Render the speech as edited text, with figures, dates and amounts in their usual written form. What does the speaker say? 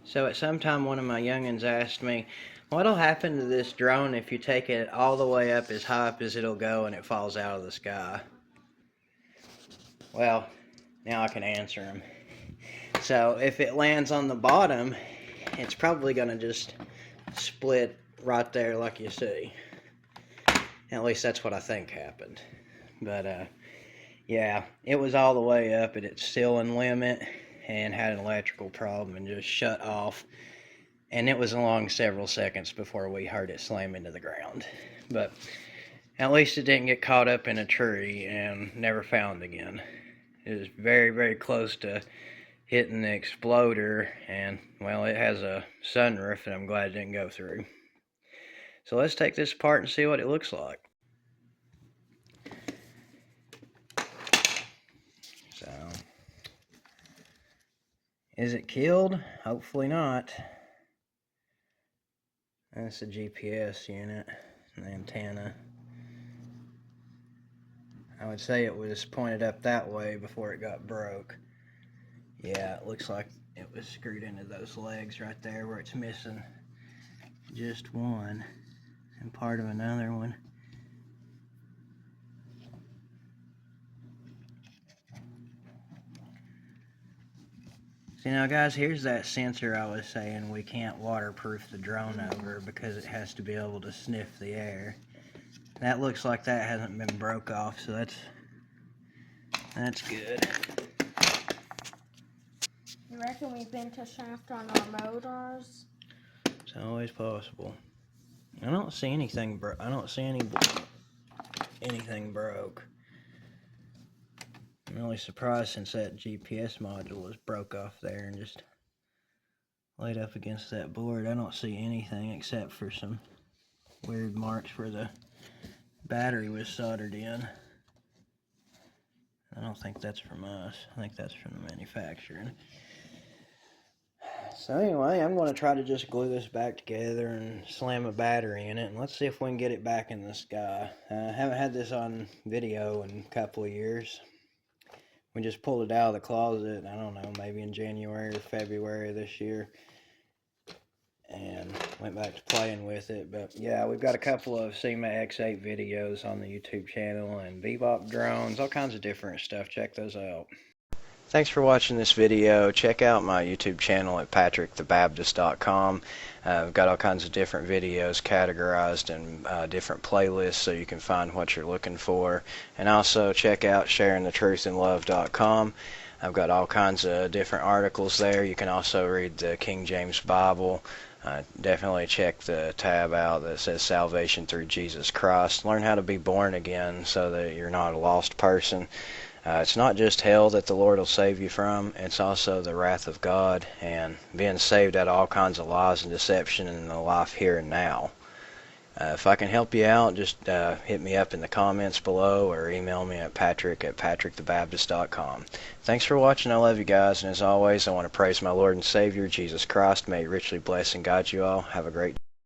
So at some time one of my youngins asked me, what'll happen to this drone if you take it all the way up as high up as it'll go and it falls out of the sky? Well, now I can answer him. So if it lands on the bottom, it's probably going to just split right there like you see. At least that's what I think happened. But yeah, it was all the way up at its ceiling limit and had an electrical problem and just shut off. And it was along several seconds before we heard it slam into the ground. But at least it didn't get caught up in a tree and never found again. It was very, very close to hitting the exploder, and well, it has a sunroof and I'm glad it didn't go through. So let's take this apart and see what it looks like. So, is it killed? Hopefully not. That's the GPS unit, and the antenna. I would say it was pointed up that way before it got broke. Yeah, it looks like it was screwed into those legs right there where it's missing just one and part of another one. See now guys, here's that sensor I was saying we can't waterproof the drone over because it has to be able to sniff the air. That looks like that hasn't been broke off, so that's good. You reckon we bent a shaft on our motors? It's always possible. I don't see anything I don't see anything broke. I'm really surprised since that GPS module was broke off there and just laid up against that board. I don't see anything except for some weird marks where the battery was soldered in. I don't think that's from us. I think that's from the manufacturer. So anyway, I'm going to try to just glue this back together and slam a battery in it, and let's see if we can get it back in the sky. I haven't had this on video in a couple of years. We just pulled it out of the closet, I don't know, maybe in January or February of this year, and went back to playing with it. But yeah, we've got a couple of Syma X8 videos on the YouTube channel, and Bebop drones, all kinds of different stuff. Check those out. Thanks for watching this video. Check out my YouTube channel at patrickthebaptist.com. I've got all kinds of different videos categorized in different playlists so you can find what you're looking for. And also check out sharingthetruthinlove.com. I've got all kinds of different articles there. You can also read the King James Bible. Definitely check the tab out that says Salvation Through Jesus Christ. Learn how to be born again so that you're not a lost person. It's not just hell that the Lord will save you from, it's also the wrath of God and being saved out of all kinds of lies and deception in the life here and now. If I can help you out, just hit me up in the comments below or email me at patrickthebaptist.com. Thanks for watching. I love you guys, and as always, I want to praise my Lord and Savior, Jesus Christ. May He richly bless and guide you all. Have a great day.